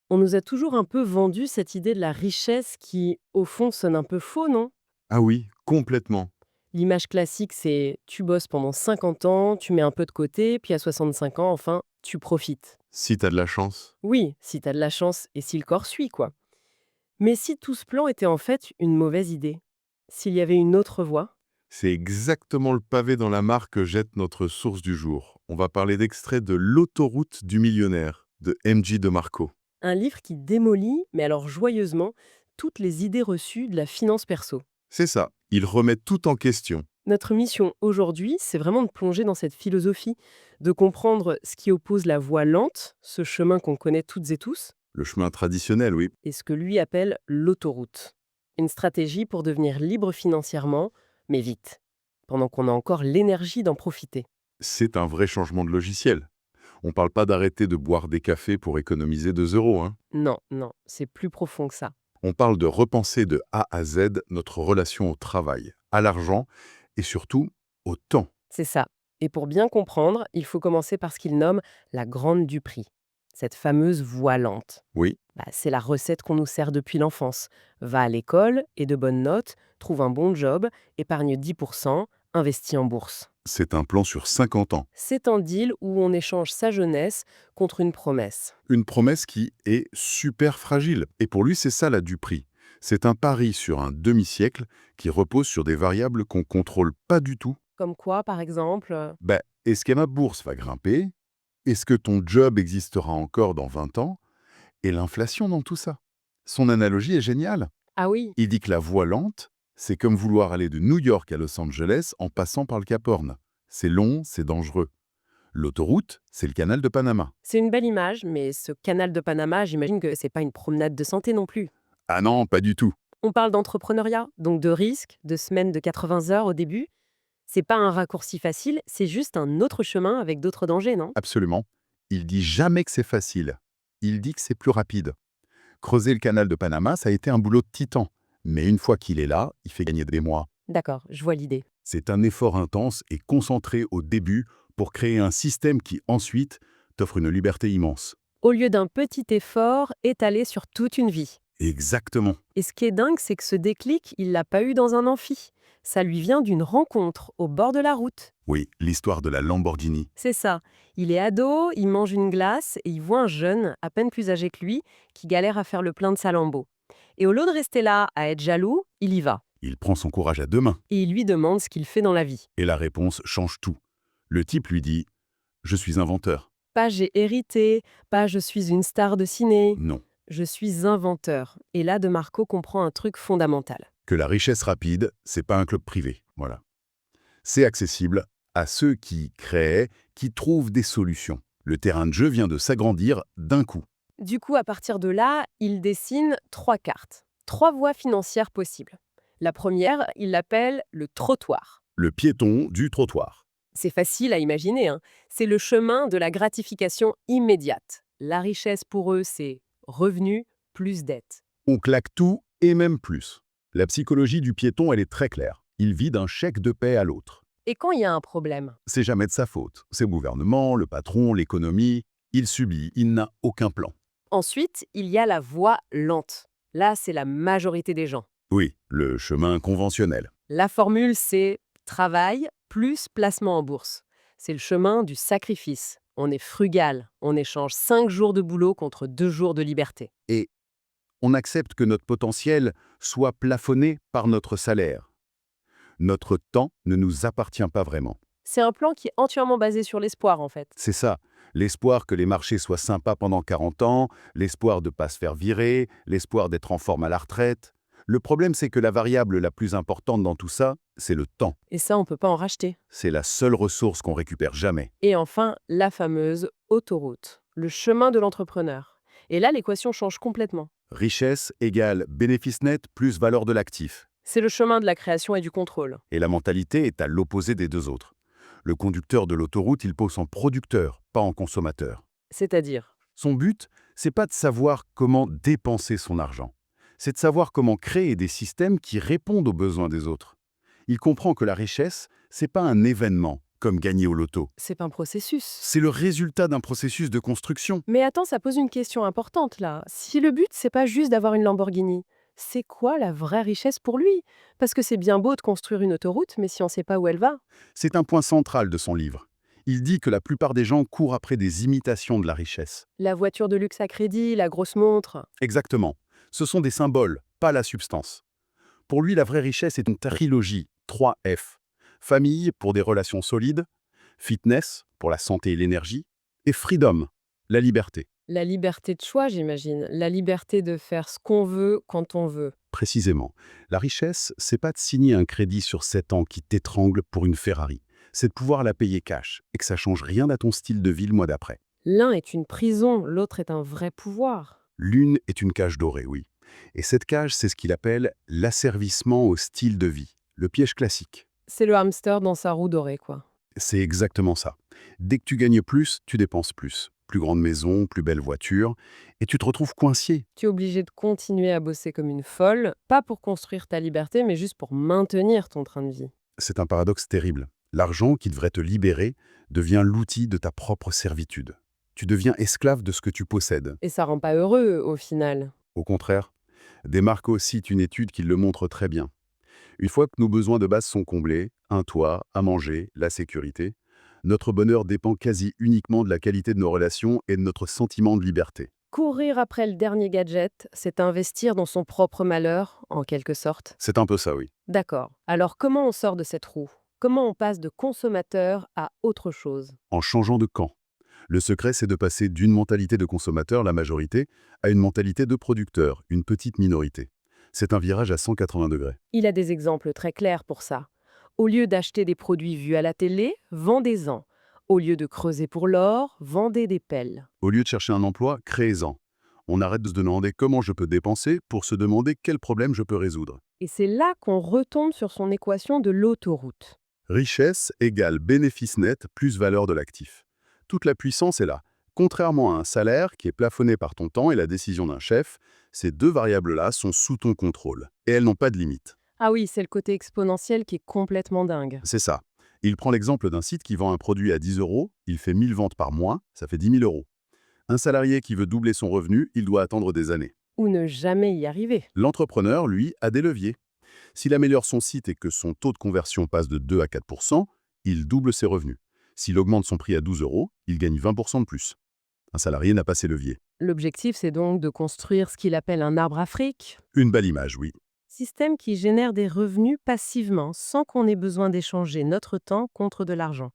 On nous a toujours un peu vendu cette idée de la richesse qui, au fond, sonne un peu faux, non? Ah oui, complètement. L'image classique, c'est tu bosses pendant 50 ans, tu mets un peu de côté, puis à 65 ans, enfin, tu profites. Si t'as de la chance. Oui, si t'as de la chance et si le corps suit, quoi. Mais si tout ce plan était en fait une mauvaise idée? S'il y avait une autre voie? C'est exactement le pavé dans la mare que jette notre source du jour. On va parler d'extrait de L'autoroute du millionnaire de M.J. DeMarco. Un livre qui démolit, mais alors joyeusement, toutes les idées reçues de la finance perso. C'est ça, il remet tout en question. Notre mission aujourd'hui, c'est vraiment de plonger dans cette philosophie, de comprendre ce qui oppose la voie lente, ce chemin qu'on connaît toutes et tous, Le chemin traditionnel, oui. et ce que lui appelle l'autoroute. Une stratégie pour devenir libre financièrement, mais vite, pendant qu'on a encore l'énergie d'en profiter. C'est un vrai changement de logiciel. On parle pas d'arrêter de boire des cafés pour économiser 2 euros, hein. Non, non, c'est plus profond que ça. On parle de repenser de A à Z notre relation au travail, à l'argent et surtout au temps. C'est ça. Et pour bien comprendre, il faut commencer par ce qu'il nomme la grande du prix, cette fameuse voie lente. Oui, C'est la recette qu'on nous sert depuis l'enfance. Va à l'école et de bonnes notes, trouve un bon job, épargne 10%, investis en bourse. c'est un plan sur 50 ans. C'est un deal où on échange sa jeunesse contre une promesse. Une promesse qui est super fragile. Et pour lui, c'est ça la Dupri. C'est un pari sur un demi-siècle qui repose sur des variables qu'on contrôle pas du tout. Comme quoi, par exemple, Est-ce que ma bourse va grimper? Est-ce que ton job existera encore dans 20 ans? Et l'inflation dans tout ça. Son analogie est géniale. ah oui, Il dit que la voie lente, c'est comme vouloir aller de New York à Los Angeles en passant par le Cap Horn. C'est long, c'est dangereux. L'autoroute, c'est le canal de Panama. c'est une belle image, mais ce canal de Panama, j'imagine que c'est pas une promenade de santé non plus. Ah non, pas du tout. On parle d'entrepreneuriat, donc de risques, de semaines de 80 heures au début. C'est pas un raccourci facile, c'est juste un autre chemin avec d'autres dangers, non? Absolument. Il dit jamais que c'est facile. Il dit que c'est plus rapide. Creuser le canal de Panama, ça a été un boulot de titan. Mais une fois qu'il est là, il fait gagner des mois. D'accord, je vois l'idée. C'est un effort intense et concentré au début pour créer un système qui, ensuite, t'offre une liberté immense. Au lieu d'un petit effort étalé sur toute une vie. Exactement. Et ce qui est dingue, c'est que ce déclic, il l'a pas eu dans un amphi. Ça lui vient d'une rencontre au bord de la route. Oui, l'histoire de la Lamborghini. C'est ça. Il est ado, il mange une glace et il voit un jeune, à peine plus âgé que lui, qui galère à faire le plein de sa Lambo. Et au lieu de rester là à être jaloux, il y va. Il prend son courage à deux mains. Et il lui demande ce qu'il fait dans la vie. Et la réponse change tout. Le type lui dit : « Je suis inventeur. Pas j'ai hérité, pas je suis une star de ciné. Non. Je suis inventeur. Et là, De Marco comprend un truc fondamental. Que la richesse rapide, c'est pas un club privé. Voilà. C'est accessible à ceux qui créent, qui trouvent des solutions. Le terrain de jeu vient de s'agrandir d'un coup. Du coup, à partir de là, il dessine 3 cartes. 3 voies financières possibles. La première, il l'appelle le trottoir. Le piéton du trottoir. C'est facile à imaginer, hein. C'est le chemin de la gratification immédiate. La richesse pour eux, c'est revenu plus dette. On claque tout et même plus. La psychologie du piéton, elle est très claire. Il vit d'un chèque de paie à l'autre. Et quand il y a un problème? C'est jamais de sa faute. C'est le gouvernement, le patron, l'économie. Il subit, il n'a aucun plan. Ensuite, il y a la voie lente. Là, c'est la majorité des gens. Oui, le chemin conventionnel. La formule, c'est travail plus placement en bourse. C'est le chemin du sacrifice. On est frugal. On échange 5 jours de boulot contre 2 jours de liberté. Et on accepte que notre potentiel soit plafonné par notre salaire. Notre temps ne nous appartient pas vraiment. C'est un plan qui est entièrement basé sur l'espoir, en fait. C'est ça, l'espoir que les marchés soient sympas pendant 40 ans, l'espoir de ne pas se faire virer, l'espoir d'être en forme à la retraite. Le problème, c'est que la variable la plus importante dans tout ça, c'est le temps. Et ça, on ne peut pas en racheter. C'est la seule ressource qu'on récupère jamais. Et enfin, la fameuse autoroute, le chemin de l'entrepreneur. Et là, l'équation change complètement. Richesse égale bénéfice net plus valeur de l'actif. C'est le chemin de la création et du contrôle. Et la mentalité est à l'opposé des deux autres. Le conducteur de l'autoroute, il pose en producteur, pas en consommateur. C'est-à-dire, Son but, c'est pas de savoir comment dépenser son argent. C'est de savoir comment créer des systèmes qui répondent aux besoins des autres. Il comprend que la richesse, c'est pas un événement, comme gagner au loto. C'est un processus. C'est le résultat d'un processus de construction. Mais attends, ça pose une question importante là. Si le but, c'est pas juste d'avoir une Lamborghini, c'est quoi la vraie richesse pour lui? Parce que c'est bien beau de construire une autoroute, mais si on sait pas où elle va. C'est un point central de son livre. Il dit que la plupart des gens courent après des imitations de la richesse. La voiture de luxe à crédit, la grosse montre. Exactement. Ce sont des symboles, pas la substance. Pour lui, la vraie richesse est une trilogie, 3 F. Famille pour des relations solides, fitness pour la santé et l'énergie, et freedom, la liberté. La liberté de choix, j'imagine. La liberté de faire ce qu'on veut quand on veut. Précisément. La richesse, c'est pas de signer un crédit sur 7 ans qui t'étrangle pour une Ferrari. C'est de pouvoir la payer cash et que ça change rien à ton style de vie le mois d'après. L'un est une prison, l'autre est un vrai pouvoir. L'une est une cage dorée, oui. Et cette cage, c'est ce qu'il appelle l'asservissement au style de vie, le piège classique. C'est le hamster dans sa roue dorée, quoi. C'est exactement ça. Dès que tu gagnes plus, tu dépenses plus. Plus grande maison, plus belle voiture, et tu te retrouves coincé. Tu es obligé de continuer à bosser comme une folle, pas pour construire ta liberté, mais juste pour maintenir ton train de vie. C'est un paradoxe terrible. L'argent qui devrait te libérer devient l'outil de ta propre servitude. Tu deviens esclave de ce que tu possèdes. Et ça rend pas heureux, au final. Au contraire, Desmarco cite une étude qui le montre très bien. Une fois que nos besoins de base sont comblés, un toit, à manger, la sécurité, notre bonheur dépend quasi uniquement de la qualité de nos relations et de notre sentiment de liberté. Courir après le dernier gadget, c'est investir dans son propre malheur, en quelque sorte. C'est un peu ça, oui. D'accord. Alors comment on sort de cette roue? Comment on passe de consommateur à autre chose? En changeant de camp. Le secret, c'est de passer d'une mentalité de consommateur, la majorité, à une mentalité de producteur, une petite minorité. C'est un virage à 180 degrés. Il a des exemples très clairs pour ça. Au lieu d'acheter des produits vus à la télé, vendez-en. Au lieu de creuser pour l'or, vendez des pelles. Au lieu de chercher un emploi, créez-en. On arrête de se demander comment je peux dépenser pour se demander quel problème je peux résoudre. Et c'est là qu'on retombe sur son équation de l'autoroute. Richesse égale bénéfice net plus valeur de l'actif. Toute la puissance est là. Contrairement à un salaire qui est plafonné par ton temps et la décision d'un chef, ces deux variables-là sont sous ton contrôle. Et elles n'ont pas de limite. Ah oui, c'est le côté exponentiel qui est complètement dingue. C'est ça. Il prend l'exemple d'un site qui vend un produit à 10 euros, il fait 1000 ventes par mois, ça fait 10 000 euros. Un salarié qui veut doubler son revenu, il doit attendre des années. Ou ne jamais y arriver. L'entrepreneur, lui, a des leviers. S'il améliore son site et que son taux de conversion passe de 2 à 4 il double ses revenus. S'il augmente son prix à 12 euros, il gagne 20 de plus. Un salarié n'a pas ces leviers. L'objectif, c'est donc de construire ce qu'il appelle un arbre Afrique. Une belle image, oui. Système qui génère des revenus passivement sans qu'on ait besoin d'échanger notre temps contre de l'argent.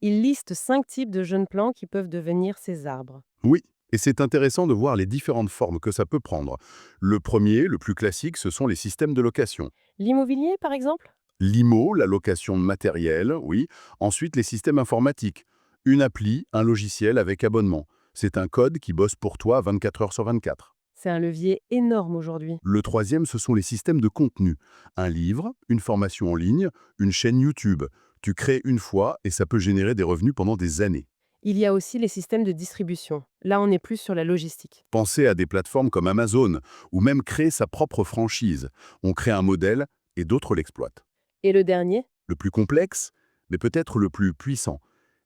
Il liste 5 types de jeunes plants qui peuvent devenir ces arbres. Oui, et c'est intéressant de voir les différentes formes que ça peut prendre. Le premier, le plus classique, ce sont les systèmes de location. L'immobilier, par exemple? L'IMO, la location de matériel, oui. Ensuite, les systèmes informatiques. Une appli, un logiciel avec abonnement. C'est un code qui bosse pour toi 24 heures sur 24. C'est un levier énorme aujourd'hui. Le troisième, ce sont les systèmes de contenu. Un livre, une formation en ligne, une chaîne YouTube. Tu crées une fois et ça peut générer des revenus pendant des années. Il y a aussi les systèmes de distribution. Là, on est plus sur la logistique. Pensez à des plateformes comme Amazon, ou même créer sa propre franchise. On crée un modèle et d'autres l'exploitent. Et le dernier? Le plus complexe, mais peut-être le plus puissant,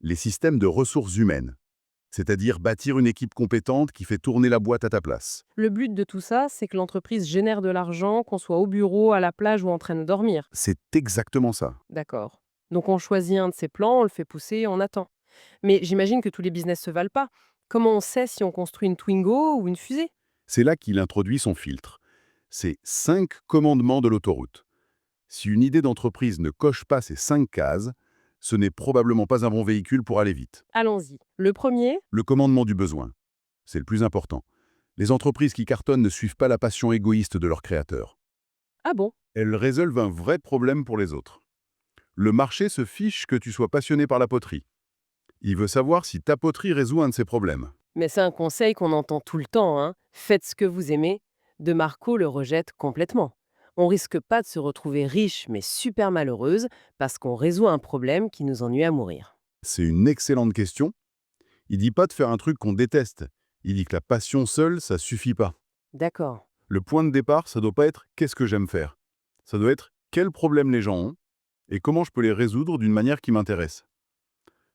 les systèmes de ressources humaines. C'est-à-dire bâtir une équipe compétente qui fait tourner la boîte à ta place. Le but de tout ça, c'est que l'entreprise génère de l'argent, qu'on soit au bureau, à la plage ou en train de dormir. C'est exactement ça. D'accord. Donc on choisit un de ces plans, on le fait pousser, on attend. Mais j'imagine que tous les business se valent pas. Comment on sait si on construit une Twingo ou une fusée? C'est là qu'il introduit son filtre. C'est 5 commandements de l'autoroute. Si une idée d'entreprise ne coche pas ces 5 cases, ce n'est probablement pas un bon véhicule pour aller vite. Allons-y. Le premier? Le commandement du besoin. C'est le plus important. Les entreprises qui cartonnent ne suivent pas la passion égoïste de leurs créateurs. Ah bon? Elles résolvent un vrai problème pour les autres. Le marché se fiche que tu sois passionné par la poterie. Il veut savoir si ta poterie résout un de ses problèmes. Mais c'est un conseil qu'on entend tout le temps, hein. Faites ce que vous aimez. De Marco le rejette complètement. On risque pas de se retrouver riche mais super malheureuse parce qu'on résout un problème qui nous ennuie à mourir. C'est une excellente question. Il dit pas de faire un truc qu'on déteste. Il dit que la passion seule, ça suffit pas. D'accord. Le point de départ, ça doit pas être qu'est-ce que j'aime faire. Ça doit être quels problèmes les gens ont et comment je peux les résoudre d'une manière qui m'intéresse.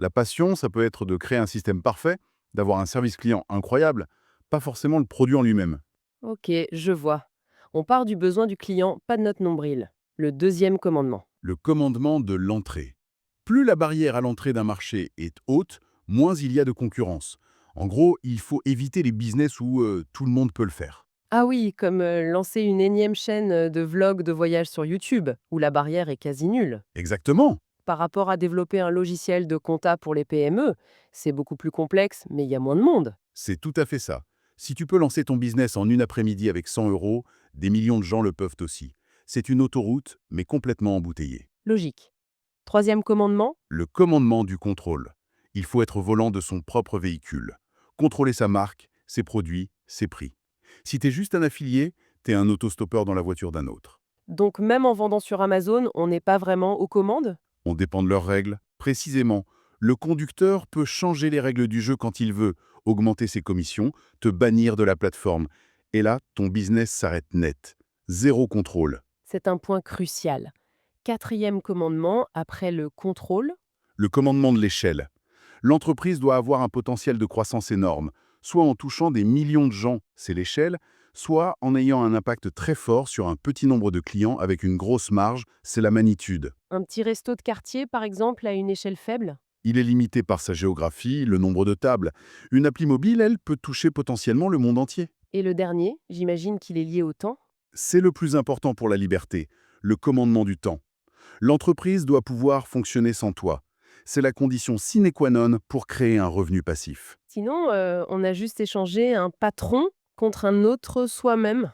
La passion, ça peut être de créer un système parfait, d'avoir un service client incroyable, pas forcément le produit en lui-même. Ok, je vois. On part du besoin du client, pas de notre nombril. Le deuxième commandement. Le commandement de l'entrée. Plus la barrière à l'entrée d'un marché est haute, moins il y a de concurrence. En gros, il faut éviter les business où tout le monde peut le faire. Ah oui, comme lancer une énième chaîne de vlogs de voyage sur YouTube, où la barrière est quasi nulle. Exactement. Par rapport à développer un logiciel de compta pour les PME, c'est beaucoup plus complexe, mais il y a moins de monde. C'est tout à fait ça. Si tu peux lancer ton business en une après-midi avec 100 euros, des millions de gens le peuvent aussi. C'est une autoroute, mais complètement embouteillée. Logique. Troisième commandement. Le commandement du contrôle. Il faut être volant de son propre véhicule. Contrôler sa marque, ses produits, ses prix. Si t'es juste un affilié, t'es un autostoppeur dans la voiture d'un autre. Donc même en vendant sur Amazon, on n'est pas vraiment aux commandes. On dépend de leurs règles. Précisément, le conducteur peut changer les règles du jeu quand il veut, augmenter ses commissions, te bannir de la plateforme. Et là, ton business s'arrête net. Zéro contrôle. C'est un point crucial. Quatrième commandement, après le contrôle. Le commandement de l'échelle. L'entreprise doit avoir un potentiel de croissance énorme, soit en touchant des millions de gens, c'est l'échelle, soit en ayant un impact très fort sur un petit nombre de clients avec une grosse marge, c'est la magnitude. Un petit resto de quartier, par exemple, à une échelle faible. Il est limité par sa géographie, le nombre de tables. Une appli mobile, elle, peut toucher potentiellement le monde entier. Et le dernier, j'imagine qu'il est lié au temps. C'est le plus important pour la liberté, le commandement du temps. L'entreprise doit pouvoir fonctionner sans toi. C'est la condition sine qua non pour créer un revenu passif. Sinon, on a juste échangé un patron contre un autre soi-même.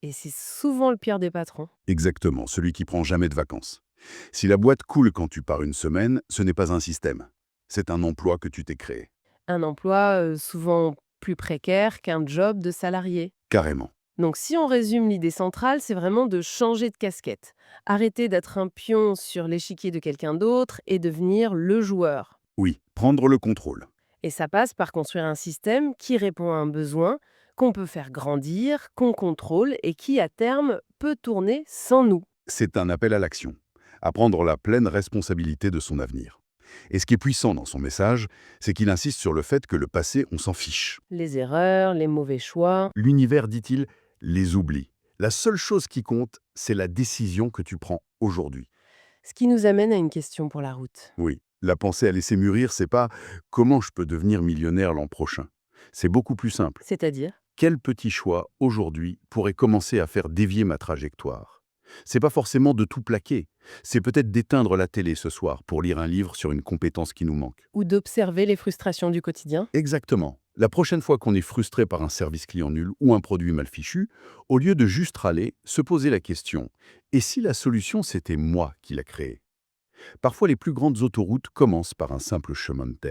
Et c'est souvent le pire des patrons. Exactement, celui qui prend jamais de vacances. Si la boîte coule quand tu pars une semaine, ce n'est pas un système. C'est un emploi que tu t'es créé. Un emploi souvent plus précaire qu'un job de salarié. Carrément. Donc si on résume l'idée centrale, c'est vraiment de changer de casquette. Arrêter d'être un pion sur l'échiquier de quelqu'un d'autre et devenir le joueur. Oui, prendre le contrôle. Et ça passe par construire un système qui répond à un besoin, qu'on peut faire grandir, qu'on contrôle et qui, à terme, peut tourner sans nous. C'est un appel à l'action, à prendre la pleine responsabilité de son avenir. Et ce qui est puissant dans son message, c'est qu'il insiste sur le fait que le passé, on s'en fiche. Les erreurs, les mauvais choix. L'univers, dit-il, les oublie. La seule chose qui compte, c'est la décision que tu prends aujourd'hui. Ce qui nous amène à une question pour la route. Oui, la pensée à laisser mûrir, c'est pas comment je peux devenir millionnaire l'an prochain. C'est beaucoup plus simple. C'est-à-dire. Quel petit choix, aujourd'hui, pourrait commencer à faire dévier ma trajectoire? C'est pas forcément de tout plaquer. C'est peut-être d'éteindre la télé ce soir pour lire un livre sur une compétence qui nous manque. Ou d'observer les frustrations du quotidien. Exactement. La prochaine fois qu'on est frustré par un service client nul ou un produit mal fichu, au lieu de juste râler, se poser la question: et si la solution c'était moi qui l'a créée? Parfois, les plus grandes autoroutes commencent par un simple chemin de terre.